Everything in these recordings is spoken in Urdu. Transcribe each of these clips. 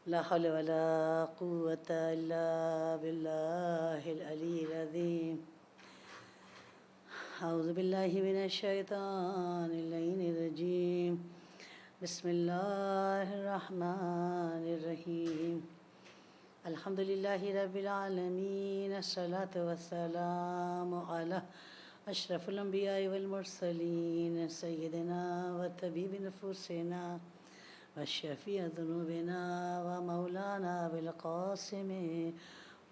لا حول ولا قوة إلا بالله العلي العظيم. أعوذ بالله من الشيطان اللعين الرجيم. بسم الله الرحمن الرحيم. الحمد لله رب العالمين. الصلاة والسلام على أشرف الأنبياء والمرسلين سيدنا وطبيب نفوسنا وشفيع ذنوبنا ومولانا أبي القاسم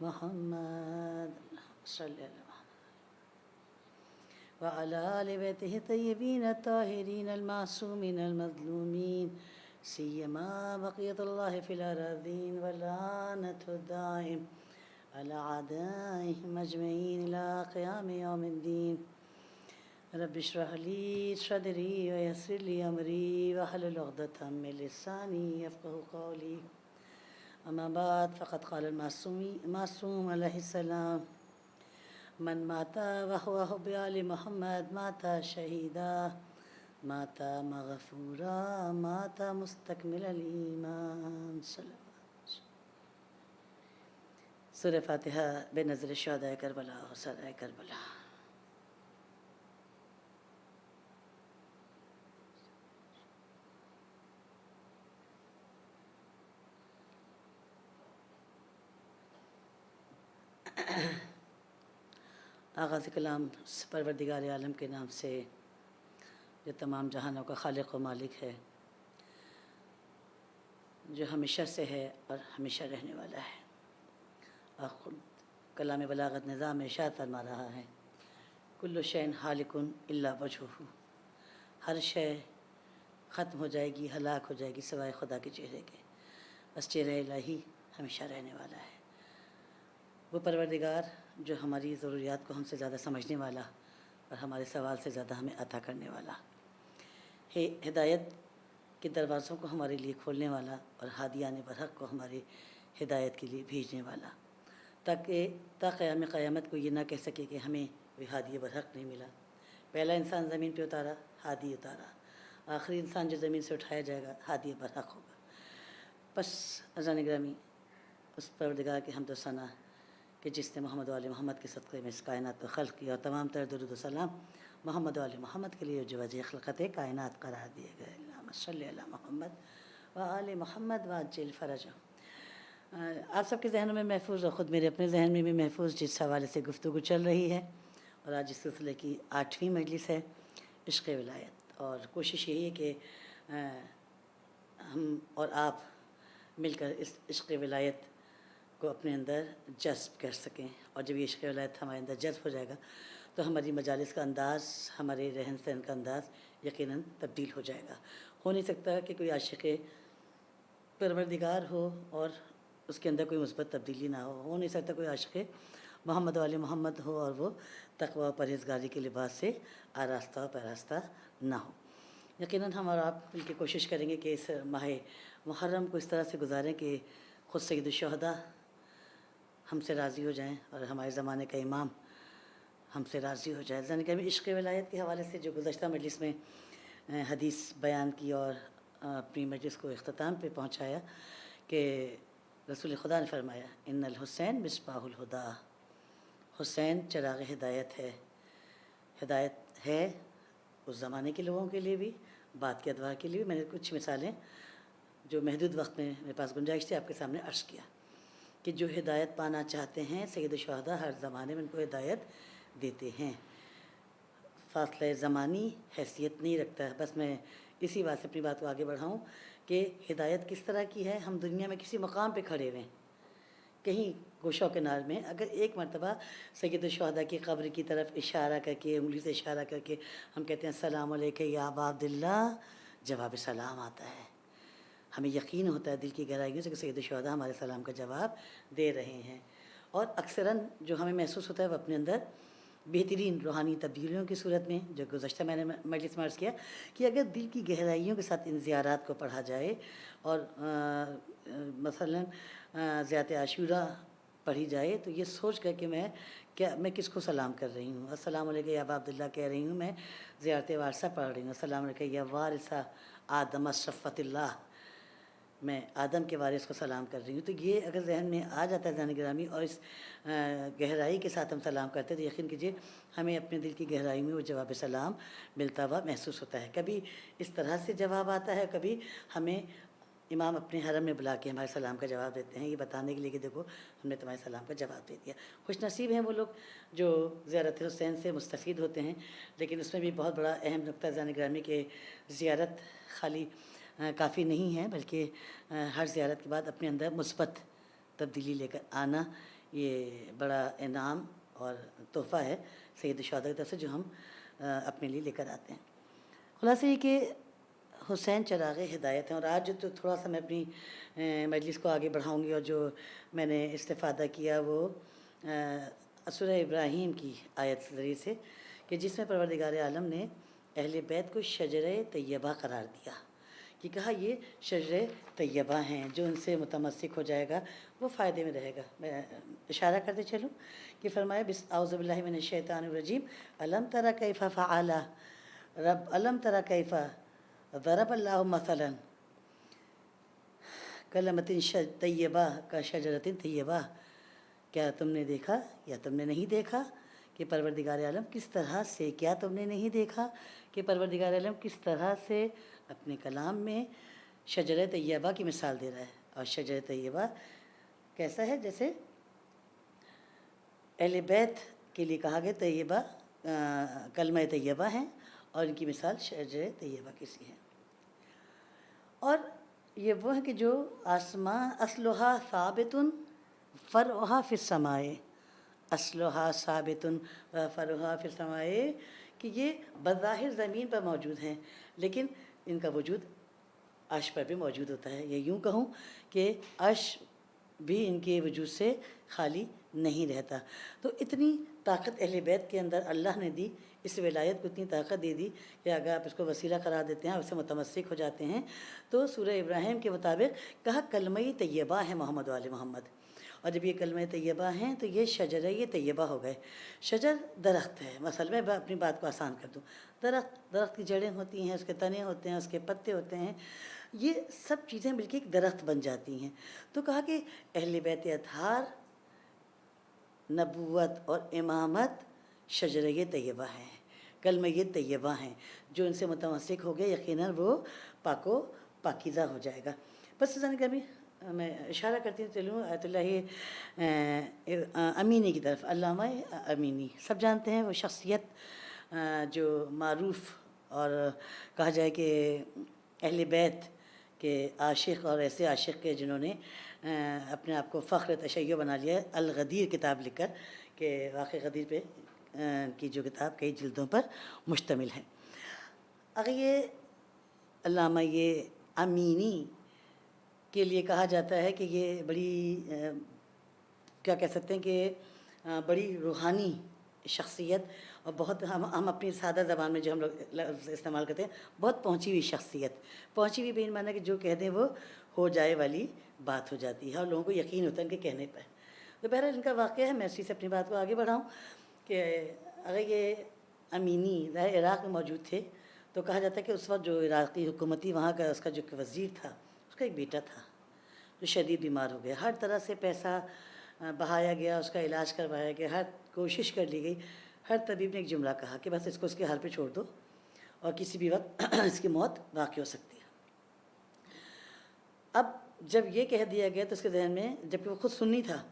محمد صلى الله عليه وسلم وعلى آل بيته الطيبين الطاهرين المعصومين المظلومين سيما بقية الله في الأراضين ولعنة الدائم على أعدائهم أجمعين إلى قيام يوم الدين. رب اشرح لي صدري ويسر لي أمري واحلل عقدة من لساني يفقهوا قولي. أما بعد فقد قال المعصوم عليه السلام: من مات وهو بآل محمد مات شهيدا مات مغفورا مات مستكمل الإيمان. صلی اللہ علیہ وسلم. سورہ فاتحہ بے نظر شہدائے کربلا و شہدائے کربلا. آغاز کلام پروردگار عالم کے نام سے جو تمام جہانوں کا خالق و مالک ہے، جو ہمیشہ سے ہے اور ہمیشہ رہنے والا ہے، اور خود کلام بلاغت نظام ارشاد فرما رہا ہے: کل شیء ہالک الا وجہہ. ہر شے ختم ہو جائے گی، ہلاک ہو جائے گی سوائے خدا کے چہرے کے، بس چہرہ الہی ہمیشہ رہنے والا ہے. وہ پروردگار جو ہماری ضروریات کو ہم سے زیادہ سمجھنے والا اور ہمارے سوال سے زیادہ ہمیں عطا کرنے والا ہے، ہدایت کے دروازوں کو ہمارے لیے کھولنے والا اور ہادیان برحق کو ہماری ہدایت کے لیے بھیجنے والا، تاکہ تا قیامت کو یہ نہ کہہ سکے کہ ہمیں وہ ہادی برحق نہیں ملا. پہلا انسان زمین پہ اتارا، ہادی اتارا. آخری انسان جو زمین سے اٹھایا جائے گا ہادی برحق ہوگا. بس عزیزان گرامی، اس پروردگار کے حمد و ثنا کہ جس نے محمد و آل محمد کے صدقے میں اس کائنات کو خلق کیا، اور تمام تر درود و سلام محمد و آل محمد کے لیے جو وجہ خلقت کائنات قرار دیے گئے. اللہم صلی علی محمد و آل محمد وعجل فرجہم. آپ سب کے ذہنوں میں محفوظ اور خود میرے اپنے ذہن میں بھی محفوظ جس حوالے سے گفتگو چل رہی ہے، اور آج اس سلسلے کی 8ویں مجلس ہے، عشق ولایت. اور کوشش یہی ہے کہ ہم اور آپ مل کر اس عشق ولایت کو اپنے اندر جذب کر سکیں، اور جب یہ عشق ولایت ہمارے اندر جذب ہو جائے گا تو ہماری مجالس کا انداز، ہمارے رہن سہن کا انداز یقیناً تبدیل ہو جائے گا. ہو نہیں سکتا کہ کوئی عاشق پروردگار ہو اور اس کے اندر کوئی مثبت تبدیلی نہ ہو. ہو نہیں سکتا کوئی عاشق محمد و آل محمد ہو اور وہ تقوی و پرہیزگاری کے لباس سے آراستہ و پیراستہ نہ ہو. یقیناً ہم اور آپ مل کے کوشش کریں گے کہ اس ماہ محرم کو اس طرح سے گزاریں کہ خود سید الشہداء ہم سے راضی ہو جائیں اور ہمارے زمانے کا امام ہم سے راضی ہو جائے. یعنی کہ عشق ولایت کے حوالے سے جو گزشتہ مجلس میں حدیث بیان کی اور اپنی مجلس کو اختتام پہ پہنچایا کہ رسول خدا نے فرمایا: ان الحسین مصباح الہدیٰ. حسین چراغ ہدایت ہے. ہدایت ہے اس زمانے کے لوگوں کے لیے بھی، بعد کے ادوار کے لیے بھی. میں نے کچھ مثالیں جو محدود وقت میں میرے پاس گنجائش تھی آپ کے سامنے عرض کیا کہ جو ہدایت پانا چاہتے ہیں سید الشہداء ہر زمانے میں ان کو ہدایت دیتے ہیں. فاصلہ زمانی حیثیت نہیں رکھتا ہے. بس میں اسی بات سے اپنی بات کو آگے بڑھاؤں کہ ہدایت کس طرح کی ہے. ہم دنیا میں کسی مقام پہ کھڑے ہوئے ہیں، کہیں گوشہ و کنار میں، اگر ایک مرتبہ سید الشہداء کی قبر کی طرف اشارہ کر کے، انگلی سے اشارہ کر کے ہم کہتے ہیں السلام علیکم یا ابا عبداللہ، جواب سلام آتا ہے. ہمیں یقین ہوتا ہے دل کی گہرائیوں سے کہ سید الشہداء ہمارے سلام کا جواب دے رہے ہیں. اور اکثراً جو ہمیں محسوس ہوتا ہے وہ اپنے اندر بہترین روحانی تبدیلیوں کی صورت میں، جو گزشتہ میں نے مجلس میں عرض کیا کہ اگر دل کی گہرائیوں کے ساتھ ان زیارات کو پڑھا جائے اور مثلاً زیارت عاشوراء پڑھی جائے تو یہ سوچ کر کہ میں کس کو سلام کر رہی ہوں. السلام علیکم یا ابا عبداللہ کہہ رہی ہوں، میں زیارت وارثہ پڑھ رہی ہوں. السلام علیکم یا وارثہ آدم صفت اللہ. میں آدم کے وارث کو سلام کر رہی ہوں. تو یہ اگر ذہن میں آ جاتا ہے ذہن گرامی اور اس گہرائی کے ساتھ ہم سلام کرتے ہیں تو یقین کیجیے ہمیں اپنے دل کی گہرائی میں وہ جواب سلام ملتا ہوا محسوس ہوتا ہے. کبھی اس طرح سے جواب آتا ہے, کبھی ہمیں امام اپنے حرم میں بلا کے ہمارے سلام کا جواب دیتے ہیں, یہ بتانے کے لیے کہ دیکھو ہم نے تمہارے سلام کا جواب دے دیا. خوش نصیب ہیں وہ لوگ جو زیارت حسین سے مستفید ہوتے ہیں. لیکن اس میں بھی بہت بڑا اہم نقطہ ذہن گرامی کہ زیارت خالی کافی نہیں ہے, بلکہ ہر زیارت کے بعد اپنے اندر مثبت تبدیلی لے کر آنا یہ بڑا انعام اور تحفہ ہے سید الشہداء کی طرف سے جو ہم اپنے لیے لے کر آتے ہیں. خلاصہ یہ کہ حسین چراغ ہدایت ہیں. اور آج جو تو تھوڑا سا میں اپنی مجلس کو آگے بڑھاؤں گی اور جو میں نے استفادہ کیا وہ سورہ ابراہیم کی آیت ذریعے سے کہ جس میں پروردگار عالم نے اہل بیت کو شجرہ طیبہ قرار دیا کہ کہا یہ شجرہ طیبہ ہیں, جو ان سے متمسک ہو جائے گا وہ فائدے میں رہے گا. میں اشارہ کرتے چلوں کہ فرمایا اعوذ باللہ من الشیطان الرجیم الم تر کیف فعل رب الم تر کیف ضرب اللہ مثلا کلمۃ طیبہ کا شجرۃ طیبہ. کیا تم نے دیکھا یا تم نے نہیں دیکھا کہ پروردگار عالم کس طرح سے, کیا تم نے نہیں دیکھا کہ پروردگار عالم کس طرح سے اپنے کلام میں شجرہ طیبہ کی مثال دے رہا ہے. اور شجرہ طیبہ کیسا ہے؟ جیسے اہل بیت کے لیے کہا گیا طیبہ کلمہ طیبہ ہیں اور ان کی مثال شجرہ طیبہ کسی ہے. اور یہ وہ ہے کہ جو آسمان اصلھا ثابت فرعھا فی السماء, اصلھا ثابت فرعھا فی السماء, کہ یہ بظاہر زمین پر موجود ہیں لیکن ان کا وجود عرش پر بھی موجود ہوتا ہے. یا یوں کہوں کہ عرش بھی ان کے وجود سے خالی نہیں رہتا. تو اتنی طاقت اہل بیت کے اندر اللہ نے دی, اس ولایت کو اتنی طاقت دے دی کہ اگر آپ اس کو وسیلہ قرار دیتے ہیں, اس سے متمسک ہو جاتے ہیں تو سورہ ابراہیم کے مطابق کہا کلمہ طیبہ ہے محمد وآل محمد. اور جب یہ کلمہ طیبہ ہیں تو یہ شجرہ یہ طیبہ ہو گئے. شجر درخت ہے, مثلا میں اپنی بات کو آسان کر دوں, درخت کی جڑیں ہوتی ہیں, اس کے تنے ہوتے ہیں, اس کے پتے ہوتے ہیں, یہ سب چیزیں مل کے ایک درخت بن جاتی ہیں. تو کہا کہ اہل بیت اطہار نبوت اور امامت شجرہ طیبہ ہیں, کلمہ طیبہ ہیں. جو ان سے متمسک ہو گئے یقیناً وہ پاک و پاکیزہ ہو جائے گا. بس ذرا کبھی میں اشارہ کرتی چلوں آیت اللہ امینی کی طرف. علامہ امینی سب جانتے ہیں, وہ شخصیت جو معروف اور کہا جائے کہ اہل بیت کے عاشق اور ایسے عاشق کے جنہوں نے اپنے آپ کو فخر تشیع بنا لیا ہے, الغدیر کتاب لکھ کر, کہ واقع غدیر پہ کی جو کتاب کئی جلدوں پر مشتمل ہے. اگر یہ علامہ یہ امینی کے لیے کہا جاتا ہے کہ یہ بڑی کیا کہہ سکتے ہیں کہ بڑی روحانی شخصیت اور بہت ہم اپنی سادہ زبان میں جو ہم لوگ لفظ استعمال کرتے ہیں بہت پہنچی ہوئی شخصیت. پہنچی ہوئی بے معنی کہ جو کہہ دیں وہ ہو جائے والی بات ہو جاتی ہے اور لوگوں کو یقین ہوتا ہے ان کے کہنے پر. تو بہرحال ان کا واقعہ ہے, میں اسی سے اپنی بات کو آگے بڑھاؤں کہ اگر یہ امینی ظاہر عراق میں موجود تھے تو کہا جاتا ہے کہ اس وقت جو عراقی حکومتی وہاں کا اس کا جو وزیر تھا اس کا ایک بیٹا تھا جو شدید بیمار ہو گیا. ہر طرح سے پیسہ بہایا گیا, اس کا علاج کروایا گیا, ہر کوشش کر لی گئی. ہر طبیب نے ایک جملہ کہا کہ بس اس کو اس کے حال پہ چھوڑ دو اور کسی بھی وقت اس کی موت واقع ہو سکتی ہے. اب جب یہ کہہ دیا گیا تو اس کے ذہن میں, جبکہ وہ خود سنی تھا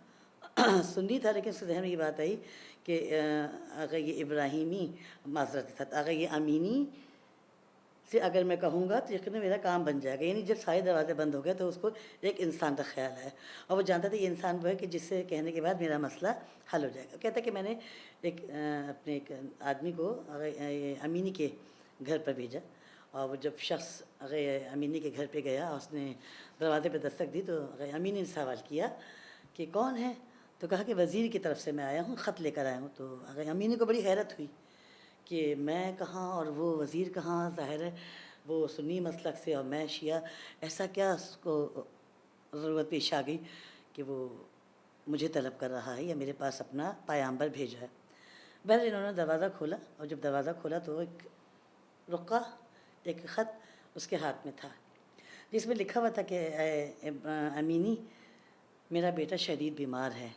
لیکن اس کے ذہن میں یہ بات آئی کہ اگر یہ ابراہیمی معذرت اگر یہ امینی سے اگر میں کہوں گا تو یقیناً میرا کام بن جائے گا. یعنی جب سارے دروازے بند ہو گئے تو اس کو ایک انسان کا خیال آیا اور وہ جانتا تھا یہ انسان وہ ہے کہ جس سے کہنے کے بعد میرا مسئلہ حل ہو جائے گا. کہتا ہے کہ میں نے اپنے ایک آدمی کو امینی کے گھر پر بھیجا اور وہ جب شخص امینی کے گھر پہ گیا اور اس نے دروازے پہ دستک دی تو امینی نے سوال کیا کہ کون ہے؟ تو کہا کہ وزیر کی طرف سے میں آیا ہوں, خط لے کر آیا ہوں. تو امینی کو بڑی حیرت ہوئی کہ میں کہاں اور وہ وزیر کہاں, ظاہر ہے وہ سنی مسلک سے اور میں شیعہ, ایسا کیا اس کو ضرورت پیش آ گئی کہ وہ مجھے طلب کر رہا ہے یا میرے پاس اپنا پیامبر بھیجا ہے. بہرحال انہوں نے دروازہ کھولا اور جب دروازہ کھولا تو ایک رقعہ ایک خط اس کے ہاتھ میں تھا. جس میں لکھا ہوا تھا کہ امینی میرا بیٹا شدید بیمار ہے،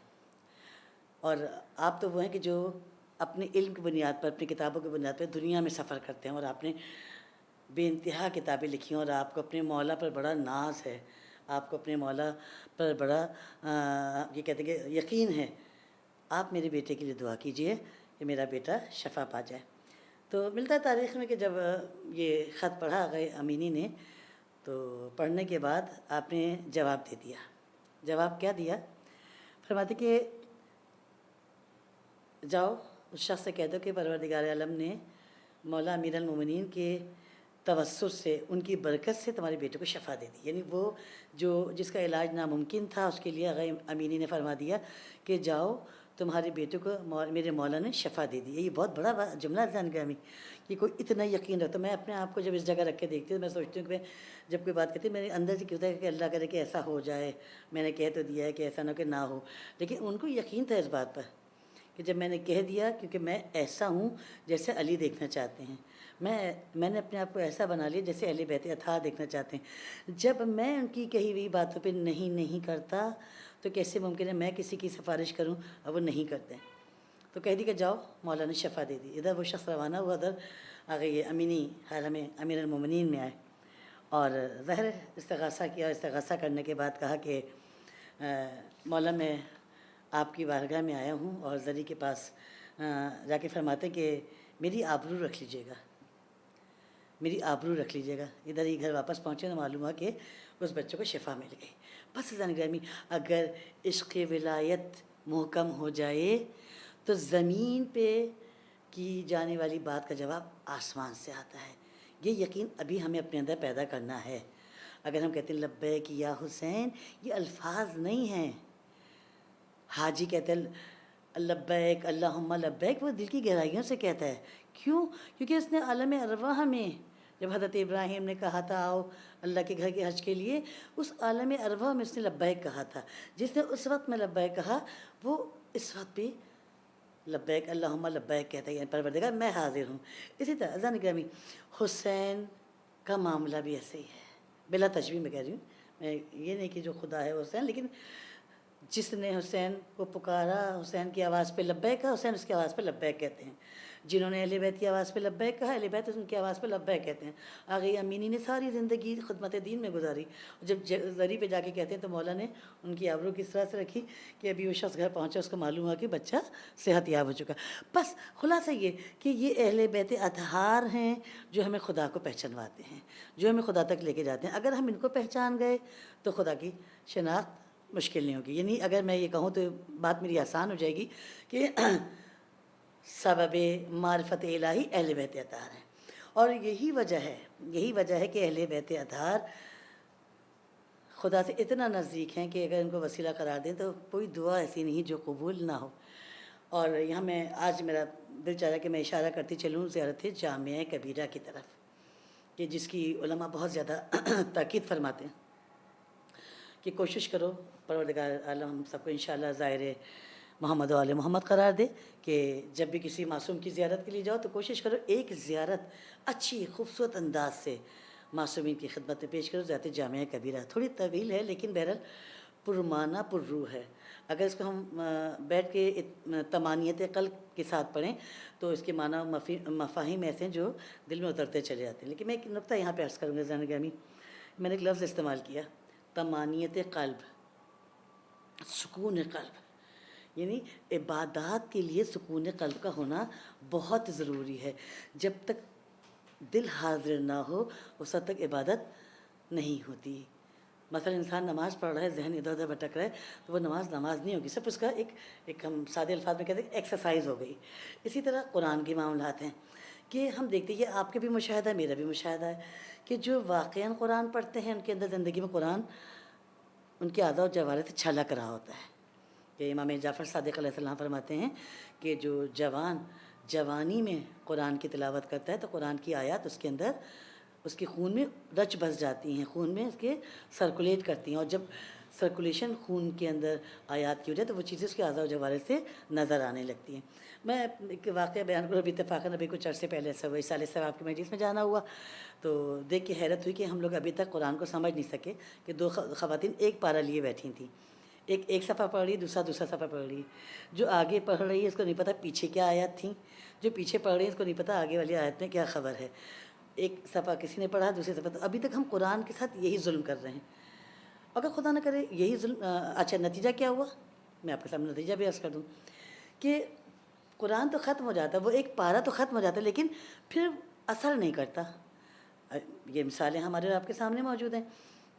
اور آپ تو وہ ہیں کہ جو اپنے علم کی بنیاد پر، اپنی کتابوں کی بنیاد پر دنیا میں سفر کرتے ہیں، اور آپ نے بے انتہا کتابیں لکھی ہیں، اور آپ کو اپنے مولا پر بڑا ناز ہے، آپ کو اپنے مولا پر بڑا یہ کہتے ہیں کہ یقین ہے۔ آپ میرے بیٹے کے لیے دعا کیجئے کہ میرا بیٹا شفا پا جائے۔ تو ملتا ہے تاریخ میں کہ جب یہ خط پڑھا آغا امینی نے، تو پڑھنے کے بعد آپ نے جواب دے دیا۔ جواب کیا دیا؟ فرماتے کہ جاؤ اس شخص سے کہہ دو کہ پروردگار عالم نے مولا امیر المومنین کے توسط سے، ان کی برکت سے تمہارے بیٹے کو شفا دے دی۔ یعنی وہ جو جس کا علاج ناممکن تھا، اس کے لیے آغا امینی نے فرما دیا کہ جاؤ تمہارے بیٹے کو میرے مولا نے شفا دے دی۔ یہ بہت بڑا جملہ ہے ذہن گرامی، کہ کوئی اتنا یقین رہتا۔ میں اپنے آپ کو جب اس جگہ رکھ کے دیکھتی ہوں، میں سوچتی ہوں کہ جب کوئی بات کہتی ہے میرے اندر سے کیا ہوتا ہے کہ اللہ کرے کہ ایسا ہو جائے، میں نے کہہ تو دیا ہے کہ ایسا نہ کہ نہ ہو، لیکن ان کو یقین تھا اس بات پر کہ جب میں نے کہہ دیا، کیونکہ میں ایسا ہوں جیسے علی دیکھنا چاہتے ہیں، میں نے اپنے آپ کو ایسا بنا لیا جیسے اہل بیت اطہار دیکھنا چاہتے ہیں۔ جب میں ان کی کہی ہوئی باتوں پہ نہیں کرتا تو کیسے ممکن ہے میں کسی کی سفارش کروں اور وہ نہیں کرتے؟ تو کہہ دی کہ جاؤ، مولا نے شفا دے دی۔ ادھر وہ شخص روانہ ہوا، ادھر آگے یہ امینی حرم امیر المومنین میں آئے، اور ظاہر استغاثہ کیا۔ استغاثہ کرنے کے بعد کہا کہ مولا میں آپ کی بارگاہ میں آیا ہوں، اور زری کے پاس جا کے فرماتے کہ میری آبرو رکھ لیجیے گا، میری آبرو رکھ لیجیے گا۔ ادھر ہی گھر واپس پہنچے تو معلوم ہوا کہ اس بچے کو شفا مل گئی۔ بس زن گرامی، اگر عشق ولایت محکم ہو جائے تو زمین پہ کی جانے والی بات کا جواب آسمان سے آتا ہے۔ یہ یقین ابھی ہمیں اپنے اندر پیدا کرنا ہے۔ اگر ہم کہتے ہیں لبیک یا حسین، یہ الفاظ نہیں ہیں۔ حاجی کہتے ہیں لبیک اللہم لبیک، وہ دل کی گہرائیوں سے کہتا ہے۔ کیوں؟ کیونکہ اس نے عالم ارواح میں جب حضرت ابراہیم نے کہا تھا آؤ اللہ کے گھر کے حج کے لیے، اس عالم ارواح میں اس نے لبیک کہا تھا۔ جس نے اس وقت میں لبیک کہا، وہ اس وقت بھی لبیک اللہم لبیک کہتا ہے، یعنی پروردگار میں حاضر ہوں۔ اسی طرح عزیزان گرامی، حسین کا معاملہ بھی ایسے ہی ہے، بلا تشبیہ میں کہہ رہی ہوں، میں یہ نہیں کہ جو خدا ہے حسین، لیکن جس نے حسین کو پکارا، حسین کی آواز پہ لبیک کہا، حسین اس کی آواز پہ لبیک کہتے ہیں۔ جنہوں نے اہل بیت کی آواز پہ لبیک کہا، اہل بیت ان کی آواز پہ لبیک کہتے ہیں۔ آگے امینی نے ساری زندگی خدمت دین میں گزاری، جب زری پہ جا کے کہتے ہیں تو مولا نے ان کی آبرو کس طرح سے رکھی کہ ابھی وہ شخص گھر پہنچا، اس کو معلوم ہوا کہ بچہ صحت یاب ہو چکا۔ بس خلاصہ یہ کہ یہ اہل بیت اطہار ہیں جو ہمیں خدا کو پہچانواتے ہیں، جو ہمیں خدا تک لے کے جاتے ہیں۔ اگر ہم ان کو پہچان گئے تو خدا کی شناخت مشکل نہیں ہوگی۔ یعنی اگر میں یہ کہوں تو بات میری آسان ہو جائے گی کہ سبب معرفت الہی اہل بیت اطہار ہیں، اور یہی وجہ ہے کہ اہل بیت اطہار خدا سے اتنا نزدیک ہیں کہ اگر ان کو وسیلہ قرار دیں تو کوئی دعا ایسی نہیں جو قبول نہ ہو۔ اور یہاں میں آج میرا دل چاہ رہا کہ میں اشارہ کرتی چلوں زیارت جامعہ کبیرہ کی طرف، کہ جس کی علماء بہت زیادہ تاکید فرماتے ہیں کہ کوشش کرو پروردگار عالم ہم سب کو انشاءاللہ ظاہر محمد و آل محمد قرار دے کہ جب بھی کسی معصوم کی زیارت کے لیے جاؤ تو کوشش کرو ایک زیارت اچھی خوبصورت انداز سے معصومین کی خدمت میں پیش کرو۔ ذات جامعہ کبیرہ تھوڑی طویل ہے لیکن بہرحال پرمعنی پر روح ہے۔ اگر اس کو ہم بیٹھ کے تمانیت قلب کے ساتھ پڑھیں تو اس کے معنی مفاہیم ایسے ہیں جو دل میں اترتے چلے جاتے ہیں۔ لیکن میں ایک نقطہ یہاں پہ عرض کروں گا ذہن گرامی، میں نے ایک لفظ استعمال کیا، تمانیت قلب، سکون قلب، یعنی عبادات کے لیے سکون قلب کا ہونا بہت ضروری ہے۔ جب تک دل حاضر نہ ہو اس وقت تک عبادت نہیں ہوتی۔ مثلا انسان نماز پڑھ رہا ہے، ذہن ادھر ادھر بھٹک رہا ہے تو وہ نماز نہیں ہوگی، سب اس کا ایک ہم سادے الفاظ میں کہتے ہیں ایکسرسائز ہو گئی۔ اسی طرح قرآن کے معاملات ہیں کہ ہم دیکھتے ہیں، یہ آپ کے بھی مشاہدہ ہے، میرا بھی مشاہدہ ہے، کہ جو واقعاً قرآن پڑھتے ہیں ان کے اندر زندگی میں قرآن ان کے اعضاء و جوارح سے چھلک رہا ہوتا ہے۔ کہ امام جعفر صادق علیہ السلام فرماتے ہیں کہ جو جوانی میں قرآن کی تلاوت کرتا ہے تو قرآن کی آیات اس کے اندر اس کے خون میں رچ بس جاتی ہیں، خون میں اس کے سرکولیٹ کرتی ہیں، اور جب سرکولیشن خون کے اندر آیات کی ہو جائے تو وہ چیزیں اس کے اعضاء و جوارح سے نظر آنے لگتی ہیں۔ میں ایک واقعہ بیان کروں، ابھی اتفاقاً ابھی کچھ عرصے پہلے ایسا ہوا، اس سال صاحب کی مجلس میں جانا ہوا تو دیکھ کے حیرت ہوئی کہ ہم لوگ ابھی تک قرآن کو سمجھ نہیں سکے کہ دو خواتین ایک پارہ لیے بیٹھی تھیں، ایک صفحہ پڑھ رہی، دوسرا صفحہ پڑھ رہی، جو آگے پڑھ رہی ہے اس کو نہیں پتہ پیچھے کیا آیات تھیں، جو پیچھے پڑھ رہی ہے اس کو نہیں پتہ آگے والی آیت میں کیا خبر ہے۔ ایک صفحہ کسی نے پڑھا، دوسرے صفحہ، ابھی تک ہم قرآن کے ساتھ یہی ظلم کر رہے ہیں۔ اگر خدا نہ کرے یہی ظلم، اچھا نتیجہ کیا ہوا، میں آپ کے سامنے نتیجہ بھی عرض کر دوں کہ قرآن تو ختم ہو جاتا ہے، وہ ایک پارہ تو ختم ہو جاتا ہے لیکن پھر اثر نہیں کرتا۔ یہ مثالیں ہمارے اور آپ کے سامنے موجود ہیں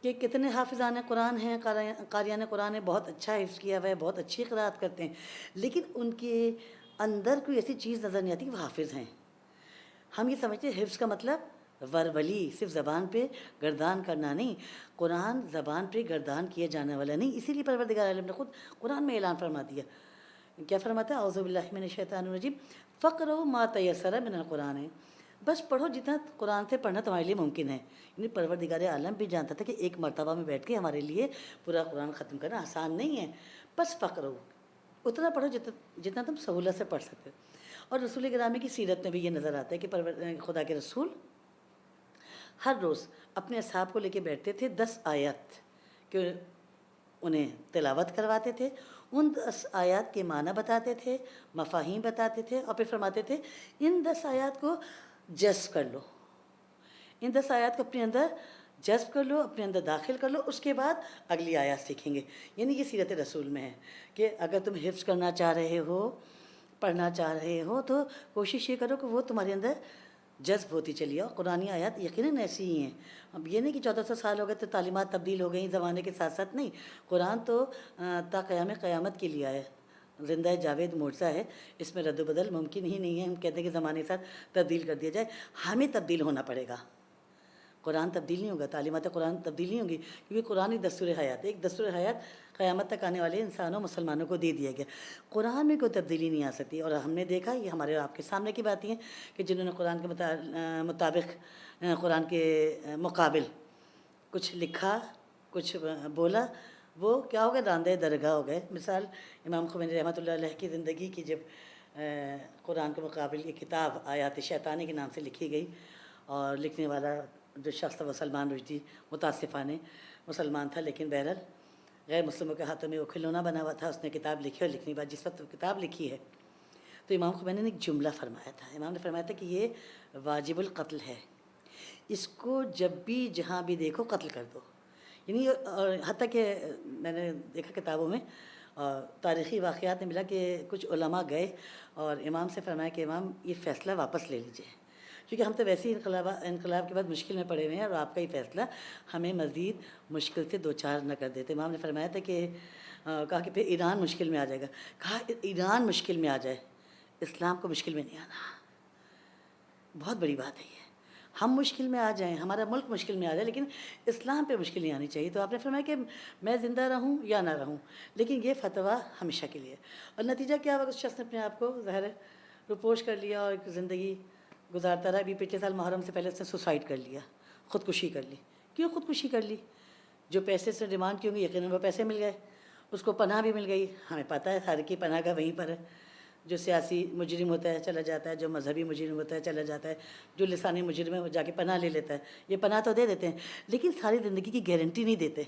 کہ کتنے حافظان قرآن ہیں، قاریان قرآن ہیں، بہت اچھا حفظ کیا ہوا ہے، بہت اچھی قراءت کرتے ہیں، لیکن ان کے اندر کوئی ایسی چیز نظر نہیں آتی کہ وہ حافظ ہیں۔ ہم یہ سمجھتے ہیں حفظ کا مطلب ورولی صرف زبان پہ گردان کرنا نہیں، قرآن زبان پہ گردان کیا جانے والا نہیں، اسی لیے پروردگار عالم نے خود قرآن میں اعلان فرما دیا، کیا فرماتا ہے؟ اعوذ باللہ من الشیطان الرجیم فقرؤ ما تیسر من القرآن، ہے بس پڑھو جتنا قرآن سے پڑھنا تمہارے لیے ممکن ہے۔ یعنی پروردگار عالم بھی جانتا تھا کہ ایک مرتبہ میں بیٹھ کے ہمارے لیے پورا قرآن ختم کرنا آسان نہیں ہے، بس فقرؤ اتنا پڑھو جتنا تم سہولت سے پڑھ سکتے۔ اور رسول گرامی کی سیرت میں بھی یہ نظر آتا ہے کہ خدا کے رسول ہر روز اپنے اصحاب کو لے کے بیٹھتے تھے 10 آیات کہ انہیں تلاوت کرواتے تھے، ان 10 آیات کے معنی بتاتے تھے، مفاہیم بتاتے تھے، اور پھر فرماتے تھے ان 10 آیات کو جذب کر لو، ان 10 آیات کو اپنے اندر جذب کر لو، اپنے اندر داخل کر لو، اس کے بعد اگلی آیات سیکھیں گے۔ یعنی یہ سیرت رسول میں ہے کہ اگر تم حفظ کرنا چاہ رہے ہو، پڑھنا چاہ رہے ہو تو کوشش یہ کرو کہ وہ تمہارے اندر جذب ہوتی چلی آؤ۔ قرآنی آیات یقیناً ایسی ہی ہیں، اب یہ نہیں کہ 1400 سال ہو گئے تو تعلیمات تبدیل ہو گئیں زمانے کے ساتھ ساتھ، نہیں، قرآن تو تا قیامت کے لیے آیا ہے، زندہ جاوید معجزہ ہے، اس میں رد و بدل ممکن ہی نہیں ہے۔ ہم کہتے ہیں کہ زمانے کے ساتھ تبدیل کر دیا جائے، ہمیں تبدیل ہونا پڑے گا، قرآن تبدیل نہیں ہوگا، تعلیمات قرآن تبدیل نہیں ہوگی، کیونکہ قرآن ایک دستور حیات ہے، ایک دستور حیات قیامت تک آنے والے انسانوں مسلمانوں کو دے دیا گیا، قرآن میں کوئی تبدیلی نہیں آ سکتی۔ اور ہم نے دیکھا، یہ ہمارے آپ کے سامنے کی باتیں ہیں کہ جنہوں نے قرآن کے مطابق قرآن کے مقابل کچھ لکھا، کچھ بولا، وہ کیا ہو گئے؟ راندہ درگاہ ہو گئے۔ مثال امام خمینی رحمۃ اللہ علیہ کی زندگی کی، جب قرآن کے مقابل یہ کتاب آیات شیطانی کے نام سے لکھی گئی، اور لکھنے والا جو شخص تھا وہ سلمان رشدی، متاسفانہ مسلمان تھا لیکن بہرحال غیر مسلموں کے ہاتھوں میں وہ کھلونا بنا ہوا تھا، اس نے کتاب لکھی، اور لکھنے کے بعد جس وقت وہ کتاب لکھی ہے تو امام خمینی نے ایک جملہ فرمایا تھا، امام نے فرمایا تھا کہ یہ واجب القتل ہے، اس کو جب بھی جہاں بھی دیکھو قتل کر دو۔ یعنی حتیٰ کہ میں نے دیکھا کتابوں میں اور تاریخی واقعات میں ملا کہ کچھ علماء گئے اور امام سے فرمایا کہ امام یہ فیصلہ واپس لے لیجئے، کیونکہ ہم تو ویسے ہی انقلاب کے بعد مشکل میں پڑے ہوئے ہیں، اور آپ کا یہ فیصلہ ہمیں مزید مشکل سے دوچار نہ کر دیتے۔ امام نے فرمایا تھا کہ کہا کہ پھر ایران مشکل میں آ جائے گا، کہا ایران مشکل میں آ جائے، اسلام کو مشکل میں نہیں آنا۔ بہت بڑی بات ہے یہ، ہم مشکل میں آ جائیں، ہمارا ملک مشکل میں آ جائے، لیکن اسلام پہ مشکل نہیں آنی چاہیے۔ تو آپ نے فرمایا کہ میں زندہ رہوں یا نہ رہوں، لیکن یہ فتویٰ ہمیشہ کے لیے۔ اور نتیجہ کیا ہوا؟ اس شخص نے اپنے آپ کو ظاہر ہے روپوش کر لیا اور ایک زندگی گزارتا رہا۔ ابھی پچھلے سال محرم سے پہلے اس نے سوسائڈ کر لیا، خودکشی کر لی۔ کیوں خودکشی کر لی؟ جو پیسے سے ڈیمانڈ کی ہوں گی یقیناً وہ پیسے مل گئے، اس کو پناہ بھی مل گئی۔ ہمیں پتہ ہے ہر کی پناہ کا وہیں پر ہے، جو سیاسی مجرم ہوتا ہے چلا جاتا ہے، جو مذہبی مجرم ہوتا ہے چلا جاتا ہے، جو لسانی مجرم ہے وہ جا کے پناہ لے لیتا ہے۔ یہ پناہ تو دے دیتے ہیں لیکن ساری زندگی کی گارنٹی نہیں دیتے۔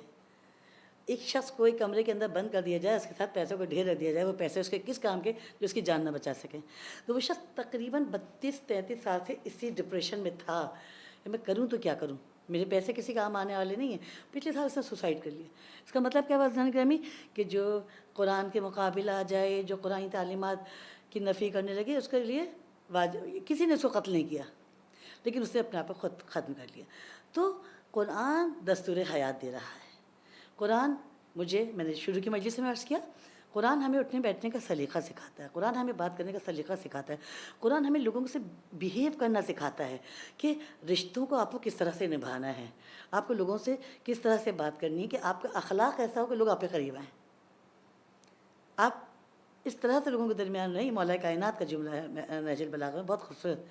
ایک شخص کو ایک کمرے کے اندر بند کر دیا جائے، اس کے ساتھ پیسوں کو ڈھیر رکھ دیا جائے، وہ پیسے اس کے کس کام کے؟ جو اس کی جان نہ بچا سکیں۔ تو وہ شخص تقریباً 32-33 سال سے اسی ڈپریشن میں تھا کہ میں کروں تو کیا کروں، میرے پیسے کسی کام آنے والے نہیں ہیں۔ پچھلے سال اس نے سوسائڈ کر لیا۔ اس کا مطلب کیا بات گرامی؟ کہ جو قرآن کے مقابل آ جائے، جو قرآن تعلیمات کی نفی کرنے لگے، اس کے لیے کسی نے اس کو قتل نہیں کیا، لیکن اس نے اپنے آپ کو خود ختم کر لیا۔ تو قرآن دستور حیات دے رہا ہے۔ قرآن میں نے شروع کی مجلس میں عرض کیا، قرآن ہمیں اٹھنے بیٹھنے کا سلیقہ سکھاتا ہے، قرآن ہمیں بات کرنے کا سلیقہ سکھاتا ہے، قرآن ہمیں لوگوں سے بیہیو کرنا سکھاتا ہے کہ رشتوں کو آپ کو کس طرح سے نبھانا ہے، آپ کو لوگوں سے کس طرح سے بات کرنی ہے کہ آپ کا اخلاق ایسا ہو کہ لوگ آپ کے قریب آئیں، آپ اس طرح سے لوگوں کے درمیان رہیں۔ مولا کائنات کا جملہ ہے نہج البلاغہ میں، بہت خوبصورت،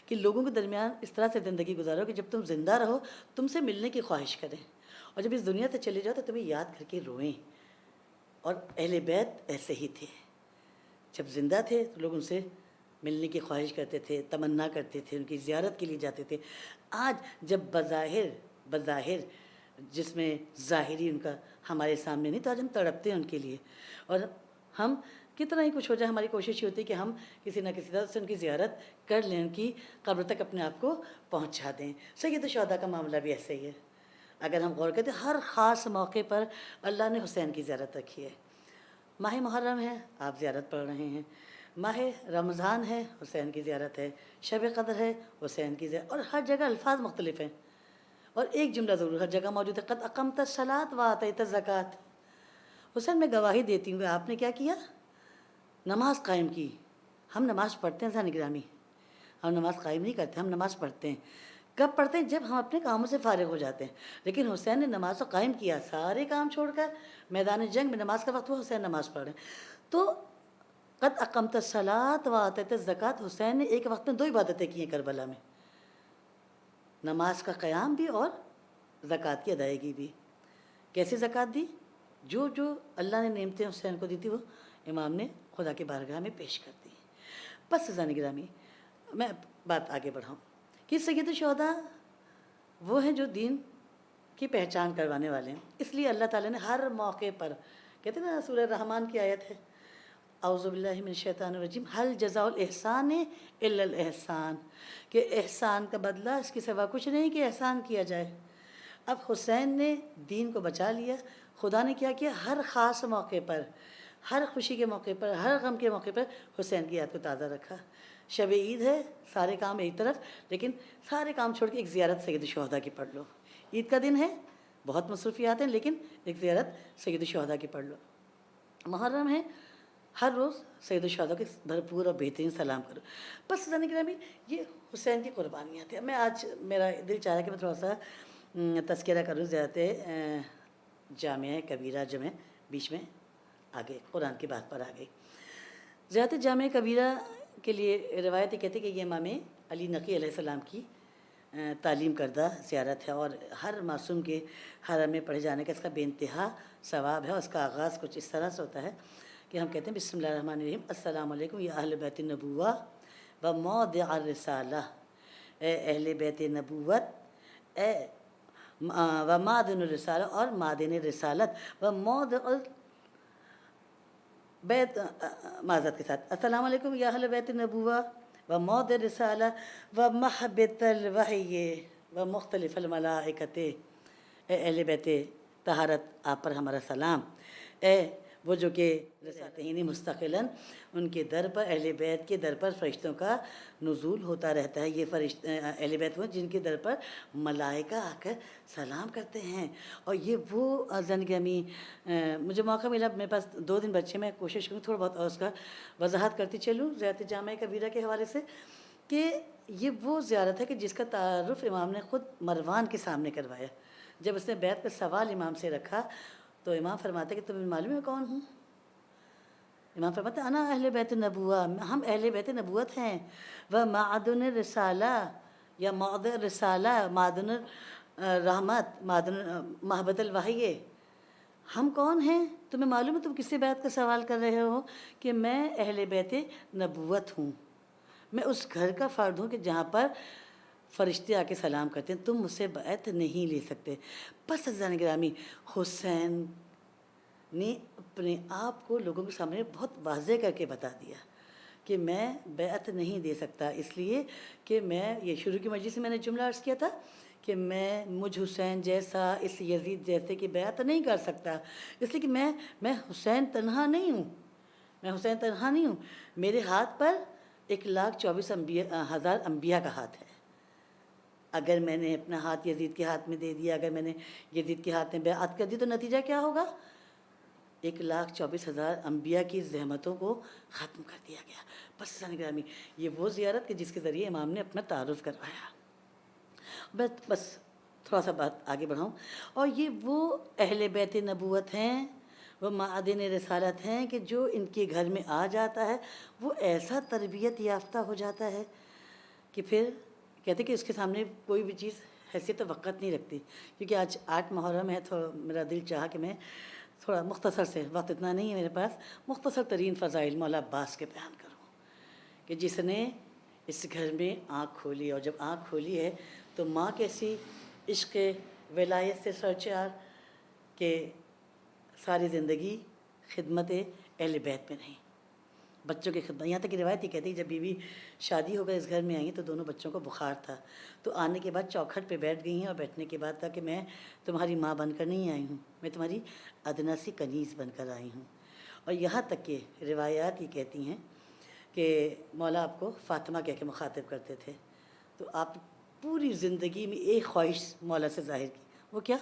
کہ لوگوں کے درمیان اس طرح سے زندگی گزارو کہ جب تم زندہ رہو تم سے ملنے کی خواہش کریں، اور جب اس دنیا سے چلے جاؤ تو تمہیں یاد کر کے روئیں. اور اہل بیت ایسے ہی تھے، جب زندہ تھے تو لوگ ان سے ملنے کی خواہش کرتے تھے، تمنا کرتے تھے، ان کی زیارت کے لیے جاتے تھے. آج جب بظاہر جس میں ظاہری ان کا ہمارے سامنے نہیں، تو آج ہم تڑپتے ہیں ان کے لیے. اور ہم کتنا ہی کچھ ہو جائے، ہماری کوشش یہ ہوتی ہے کہ ہم کسی نہ کسی طرح سے ان کی زیارت کر لیں، ان کی قبر تک اپنے آپ کو پہنچا دیں. سید الشہداء کا معاملہ بھی ایسے ہی ہے. اگر ہم غور کرتے ہیں، ہر خاص موقع پر اللہ نے حسین کی زیارت رکھی ہے. ماہ محرم ہے، آپ زیارت پڑھ رہے ہیں. ماہ رمضان ہے، حسین کی زیارت ہے. شب قدر ہے، حسین کی زیارت. اور ہر جگہ الفاظ مختلف ہیں، اور ایک جملہ ضرور ہر جگہ موجود ہے: قد اقمت الصلاۃ وآتیت الزکوٰۃ. حسین میں گواہی دیتی ہوں، آپ نے کیا کیا؟ نماز قائم کی. ہم نماز پڑھتے ہیں ذہن گرامی، ہم نماز قائم نہیں کرتے، ہم نماز پڑھتے ہیں. کب پڑھتے ہیں؟ جب ہم اپنے کاموں سے فارغ ہو جاتے ہیں. لیکن حسین نے نماز کو قائم کیا، سارے کام چھوڑ کر میدان جنگ میں نماز کا وقت ہوا، حسین نماز پڑھ رہے ہیں. تو قد اقمت الصلاۃ وآتیت الزکوٰۃ، حسین نے ایک وقت میں 2 عبادتیں کی ہیں کربلا میں، نماز کا قیام بھی اور زکوٰۃ کی ادائیگی بھی. کیسے زکوٰۃ دی؟ جو اللہ نے نعمتیں حسین کو دی تھی، وہ امام نے خدا کی بارگاہ میں پیش کر دی. بس عزیزان گرامی، میں بات آگے بڑھاؤں کہ سید الشہداء وہ ہیں جو دین کی پہچان کروانے والے ہیں. اس لیے اللہ تعالیٰ نے ہر موقع پر، کہتے ہیں نا سورہ رحمان کی آیت ہے، اعوذ باللہ من الشیطان الرجیم، حل جزاء الاحسان الا الاحسان، کہ احسان کا بدلہ اس کے سوا کچھ نہیں کہ احسان کیا جائے. اب حسین نے دین کو بچا لیا. خدا نے کیا کیا؟ ہر خاص موقع پر، ہر خوشی کے موقع پر، ہر غم کے موقع پر حسین کی یاد کو تازہ رکھا. شب عید ہے، سارے کام ایک طرف، لیکن سارے کام چھوڑ کے ایک زیارت سید الشہداء کی پڑھ لو. عید کا دن ہے، بہت مصروفیات ہیں، لیکن ایک زیارت سید الشہداء کی پڑھ لو. محرم ہے، ہر روز سید الشہداء کے بھرپور اور بہترین سلام کرو. بس زنی گرامی، یہ حسین کی قربانیاں تھیں. میں آج میرا دل چاہ رہا ہے کہ میں تھوڑا سا تذکرہ کروں زیارت جامعہ کبیرہ، جو میں بیچ میں آگے قرآن کی بات پر آ گئی. زیارت جامعہ کبیرہ کے لیے روایت کہتے کہ یہ امام علی نقی علیہ السلام کی تعلیم کردہ زیارت ہے، اور ہر معصوم کے حرم میں پڑھے جانے کا اس کا بے انتہا ثواب ہے. اس کا آغاز کچھ اس طرح سے ہوتا ہے کہ ہم کہتے ہیں بسم اللہ الرحمن الرحیم، السلام علیکم یا اہل بیت النبوہ و موضع الرسالہ. اے اہل بیت نبوت، اے و معدن الرسالہ، اور معدن رسالت، و موضع بیت، معذرت کے ساتھ، السلام علیکم یا اہل بیت النبوہ و موضع الرسالہ و محبت الوحی و مختلف الملائکۃ. اے اہل بیت طہارت، آپ پر ہمارا سلام. اے وہ جو کہ رسالتین مستقلاً ان کے در پر، اہل بیت کے در پر فرشتوں کا نزول ہوتا رہتا ہے. یہ فرشتے اہل بیت وہ جن کے در پر ملائکہ آ کر سلام کرتے ہیں. اور یہ وہ زن گرامی، مجھے موقع ملا، میرے پاس 2 دن بچے، میں کوشش کروں تھوڑا بہت اور اس کا وضاحت کرتی چلوں زیارت جامعہ کبیرہ کے حوالے سے، کہ یہ وہ زیارت ہے کہ جس کا تعارف امام نے خود مروان کے سامنے کروایا. جب اس نے بیعت کا سوال امام سے رکھا تو امام فرماتے کہ تمہیں معلوم ہے میں کون ہوں؟ امام فرماتے انا اہل بیت النبوہ، ہم اہل بیت نبوت ہیں. و معدن الرسالہ یا موضع الرسالہ، معدن رحمت، معدن محبت الوحی. ہم کون ہیں؟ تمہیں معلوم ہے تم کس سے بیعت کا سوال کر رہے ہو؟ کہ میں اہل بیت نبوت ہوں، میں اس گھر کا فرد ہوں کہ جہاں پر فرشتے آ کے سلام کرتے ہیں. تم مجھ سے بیعت نہیں لے سکتے. بس عزیزان گرامی، حسین نے اپنے آپ کو لوگوں کے سامنے بہت واضح کر کے بتا دیا کہ میں بیعت نہیں دے سکتا، اس لیے کہ میں، یہ شروع کی مجلس میں نے جملہ عرض کیا تھا کہ میں مجھ حسین جیسا، اس یزید جیسے کی بیعت نہیں کر سکتا، اس لیے کہ میں حسین تنہا نہیں ہوں، میں حسین تنہا نہیں ہوں. میرے ہاتھ پر 1,24,000 انبیاء کا ہاتھ ہے. اگر میں نے اپنا ہاتھ یزید کے ہاتھ میں دے دیا، اگر میں نے یزید کے ہاتھ میں بیعت کر دی، تو نتیجہ کیا ہوگا؟ 1,24,000 انبیاء کی زحمتوں کو ختم کر دیا گیا. بس گرامی، یہ وہ زیارت کہ جس کے ذریعے امام نے اپنا تعارف کروایا. بس تھوڑا سا بات آگے بڑھاؤں، اور یہ وہ اہل بیت نبوت ہیں، وہ معدن رسالت ہیں کہ جو ان کے گھر میں آ جاتا ہے وہ ایسا تربیت یافتہ ہو جاتا ہے کہ پھر کہتے کہ اس کے سامنے کوئی بھی چیز حیثیت تو وقت نہیں رکھتی، کیونکہ آج 8 محرم ہے تو میرا دل چاہا کہ میں تھوڑا مختصر سے، وقت اتنا نہیں ہے میرے پاس، مختصر ترین فضائل مولا عباس کے بیان کروں کہ جس نے اس گھر میں آنکھ کھولی، اور جب آنکھ کھولی ہے تو ماں کیسی عشق ولایت سے سرچار کہ ساری زندگی خدمت اہل بیت میں رہیں، بچوں کی خدمت. یہاں تک کہ روایت ہی کہتی ہے جب بیوی شادی ہو کر اس گھر میں آئی تو دونوں بچوں کو بخار تھا، تو آنے کے بعد چوکھٹ پہ بیٹھ گئی ہیں، اور بیٹھنے کے بعد تھا کہ میں تمہاری ماں بن کر نہیں آئی ہوں، میں تمہاری ادنا سی کنیز بن کر آئی ہوں. اور یہاں تک کہ روایات یہ کہتی ہیں کہ مولا آپ کو فاطمہ کہہ کے مخاطب کرتے تھے. تو آپ پوری زندگی میں ایک خواہش مولا سے ظاہر کی، وہ کیا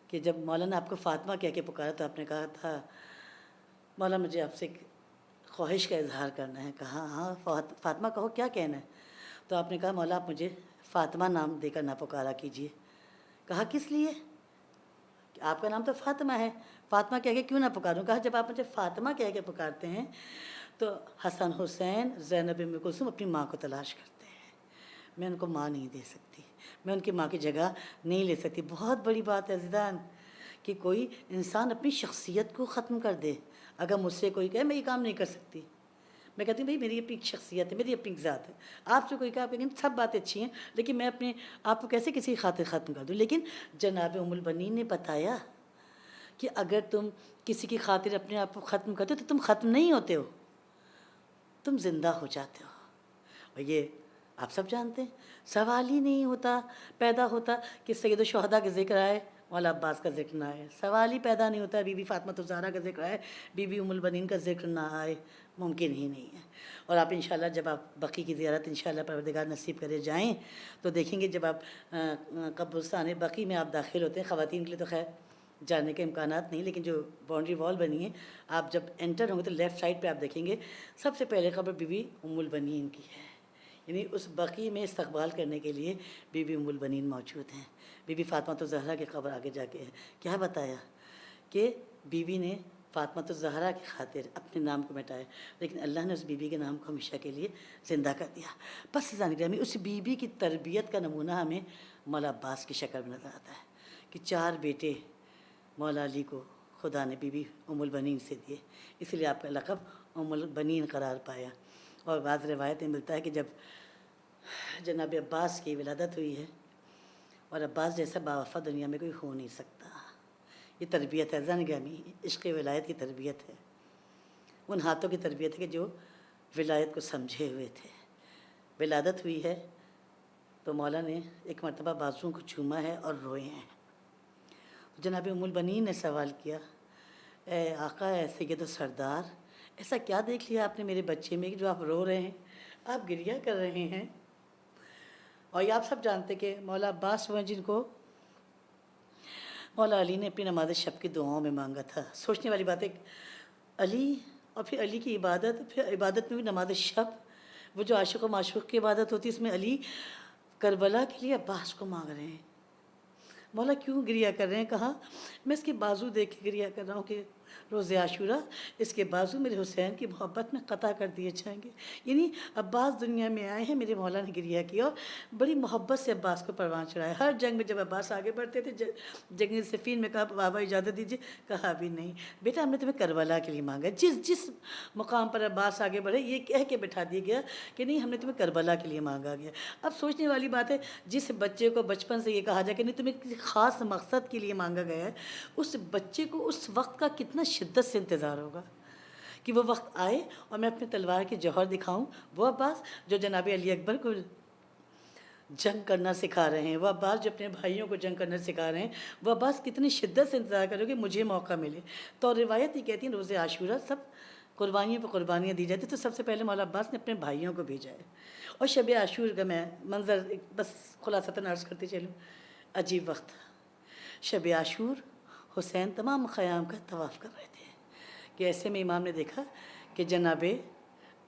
کہ جب مولا نے آپ کو فاطمہ کہہ کے پکارا تو آپ نے کہا تھا مولا مجھے آپ سے ایک خواہش کا اظہار کرنا ہے. کہا ہاں فاطمہ کہو، کیا کہنا ہے؟ تو آپ نے کہا مولا آپ مجھے فاطمہ نام دے کر نہ پکارا کیجیے. کہا کس لیے؟ کہ آپ کا نام تو فاطمہ ہے، فاطمہ کہہ کے کیوں نہ پکاروں؟ کہا جب آپ مجھے فاطمہ کہہ کے پکارتے ہیں تو حسن حسین زینب ام کلثوم اپنی ماں کو تلاش کرتے ہیں، میں ان کو ماں نہیں دے سکتی، میں ان کی ماں کی جگہ نہیں لے سکتی. بہت بڑی بات ہے عزیزان کہ کوئی انسان اپنی شخصیت کو ختم کر دے. اگر مجھ سے کوئی کہے میں یہ کام نہیں کر سکتی، میں کہتی ہوں بھائی میری اپنی شخصیت ہے، میری اپنی ذات ہے. آپ سے کوئی کہا، آپ کہیں سب باتیں اچھی ہیں لیکن میں اپنے آپ کو کیسے کسی خاطر ختم کر دوں؟ لیکن جناب ام البنین نے بتایا کہ اگر تم کسی کی خاطر اپنے آپ کو ختم کرتے ہو تو تم ختم نہیں ہوتے ہو، تم زندہ ہو جاتے ہو. اور یہ آپ سب جانتے ہیں، سوال ہی نہیں ہوتا پیدا ہوتا کہ سید الشہداء کا ذکر آئے مولا عباس کا ذکر نہ آئے. سوال ہی پیدا نہیں ہوتا بی بی فاطمہ الزہرا کا ذکر آئے بی بی ام البنین کا ذکر نہ آئے، ممکن ہی نہیں ہے. اور آپ انشاءاللہ جب آپ بقی کی زیارت انشاءاللہ پروردگار نصیب کرے جائیں تو دیکھیں گے جب آپ قبرستان بقی میں آپ داخل ہوتے ہیں، خواتین کے لیے تو خیر جانے کے امکانات نہیں، لیکن جو باؤنڈری وال بنی ہے آپ جب انٹر ہوں گے تو لیفٹ سائڈ پہ آپ دیکھیں گے سب سے پہلے قبر بی بی ام البنین کی ہے. یعنی اس بقی میں استقبال کرنے کے لیے بی بی ام البنین موجود ہیں. بی بی فاطمہ الزہرا کی قبر آگے جا کے ہے. کیا بتایا کہ بی بی نے فاطمہ الزہرا کی خاطر اپنے نام کو مٹایا، لیکن اللہ نے اس بی بی کے نام کو ہمیشہ کے لیے زندہ کر دیا. بس ہمیں اس بی بی کی تربیت کا نمونہ ہمیں مولا عباس کی شکل میں نظر آتا ہے کہ 4 بیٹے مولا علی کو خدا نے بی بی ام البنین سے دیے، اس لیے آپ کا لقب ام البنین قرار پایا. اور بعض روایتیں ملتا ہے کہ جب جناب عباس کی ولادت ہوئی ہے، اور عباس جیسا باوفا دنیا میں کوئی ہو نہیں سکتا. یہ تربیت ہے زنگامی، عشق ولایت کی تربیت ہے، ان ہاتھوں کی تربیت ہے کہ جو ولایت کو سمجھے ہوئے تھے. ولادت ہوئی ہے تو مولا نے ایک مرتبہ بازوؤں کو چوما ہے اور روئے ہیں. جناب ام البنین نے سوال کیا، اے آقا اے سید و سردار، ایسا کیا دیکھ لیا آپ نے میرے بچے میں کہ جو آپ رو رہے ہیں، آپ گریہ کر رہے ہیں؟ اور یہ آپ سب جانتے کہ مولا عباس وہ ہیں جن کو مولا علی نے اپنی نماز شب کی دعاؤں میں مانگا تھا. سوچنے والی بات ہے، علی اور پھر علی کی عبادت، پھر عبادت میں بھی نماز شب، وہ جو عاشق و معشوق کی عبادت ہوتی ہے اس میں علی کربلا کے لیے عباس کو مانگ رہے ہیں. مولا کیوں گریہ کر رہے ہیں؟ کہا میں اس کے بازو دیکھ کے گریہ کر رہا ہوں کہ روز عاشورہ اس کے بازو میرے حسین کی محبت میں قطع کر دیے جائیں گے. یعنی عباس دنیا میں آئے ہیں، میرے مولا نے گریہ کیا اور بڑی محبت سے عباس کو پروان چڑھایا. ہر جنگ میں جب عباس آگے بڑھتے تھے، جنگ صفین میں کہا بابا اجازت دیجیے، کہا ابھی نہیں بیٹا، ہم نے تمہیں کربلا کے لیے مانگا. جس مقام پر عباس آگے بڑھے یہ کہہ کے بٹھا دیا گیا کہ نہیں، ہم نے تمہیں کربلا کے لیے مانگا گیا. اب سوچنے والی بات ہے، جس بچے کو بچپن سے یہ کہا جائے کہ نہیں تمہیں کسی خاص مقصد کے لیے مانگا گیا ہے، اس بچے کو اس وقت کا کتنا شدت سے انتظار ہوگا کہ وہ وقت آئے اور میں اپنے تلوار کے جوہر دکھاؤں. وہ عباس جو جناب علی اکبر کو جنگ کرنا سکھا رہے ہیں، وہ عباس جو اپنے بھائیوں کو جنگ کرنا سکھا رہے ہیں، وہ عباس کتنی شدت سے انتظار کرو کہ مجھے موقع ملے. تو روایت یہ کہتی ہے روز عاشورہ سب قربانیوں پہ قربانیاں دی جاتی، تو سب سے پہلے مولا عباس نے اپنے بھائیوں کو بھیجا ہے. اور شب عاشور کا میں منظر بس خلاصتاً عرض کرتے چلوں، عجیب وقت. شب عاشور حسین تمام خیام کا طواف کر رہے تھے کہ ایسے میں امام نے دیکھا کہ جناب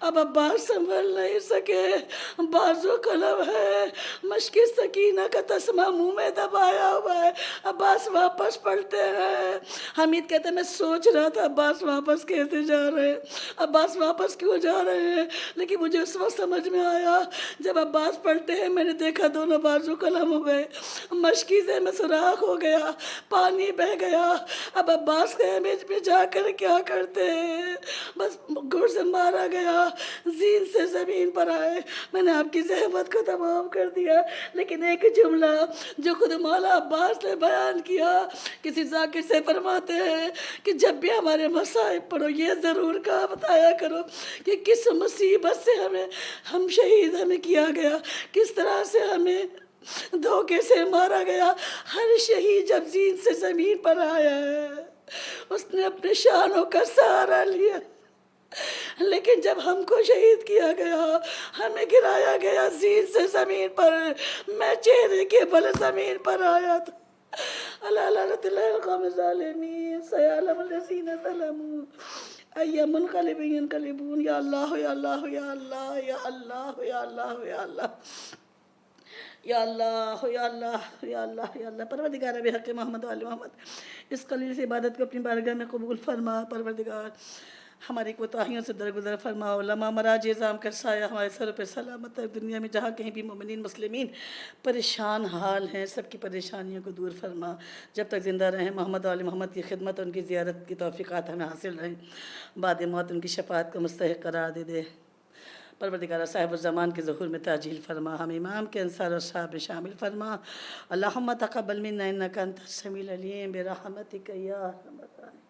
اب عباس سنبھل نہیں سکے، بازو قلم ہے، مشق سکینہ کا تسمہ منہ میں دبایا ہوا ہے، عباس واپس پڑھتے ہیں۔ حمید کہتے ہیں میں سوچ رہا تھا عباس واپس کیسے جا رہے ہیں، عباس واپس کیوں جا رہے ہیں، لیکن مجھے اس وقت سمجھ میں آیا جب عباس پڑھتے ہیں میں نے دیکھا دونوں بازو قلم ہو گئے، مشکی سے میں سوراخ ہو گیا، پانی بہہ گیا۔ اب عباس خیمے میں جا کر کیا کرتے ہیں، بس گھڑ سے مارا گیا، زین سے زمین پر آئے۔ میں نے آپ کی زحمت کو تمام کر دیا، لیکن ایک جملہ جو خود مولا عباس نے بیان کیا، کسی ذاکر سے فرماتے ہیں کہ جب بھی ہمارے مصائب پڑھو یہ ضرور کہا بتایا کرو کہ کس مصیبت سے ہم شہید ہمیں کیا گیا، کس طرح سے ہمیں دھوکے سے مارا گیا۔ ہر شہید جب زین سے زمین پر آیا ہے اس نے اپنے شانوں کا سہارا لیا، لیکن جب ہم کو شہید کیا گیا، ہمیں گرایا گیا زین سے زمین پر، میں چہرے کے بل زمین پر آیا تھا۔ اللہ لعنت اللہ القوم الظالمین سیعلم الذین ظلموا ای منقلب ینقلبون۔ یا اللہ یا اللہ یا اللہ یا اللہ یا اللہ یا اللہ یا اللہ یا اللہ یا اللہ یا اللہ۔ پروردگار بحق محمد و آل محمد اس قلیل سے عبادت کو اپنی بارگاہ میں قبول فرما۔ پروردگار ہماری کوتاہیوں سے درگزر فرما، علماء مراجع اعظام کا سایہ ہمارے سر پہ سلامت ہے۔ دنیا میں جہاں کہیں بھی مومنین مسلمین پریشان حال ہیں سب کی پریشانیوں کو دور فرما۔ جب تک زندہ رہیں محمد و آل محمد کی خدمت اور ان کی زیارت کی توفیقات ہمیں حاصل رہیں، بعد موت ان کی شفاعت کو مستحق قرار دے۔ پروردگار صاحب الزمان کے ظہور میں تعجیل فرما، ہم امام کے انصار و صحاب میں شامل فرما۔ اللہم تقبل منا انک انت السمیع العلیم برحمتک یا ارحم الراحمین۔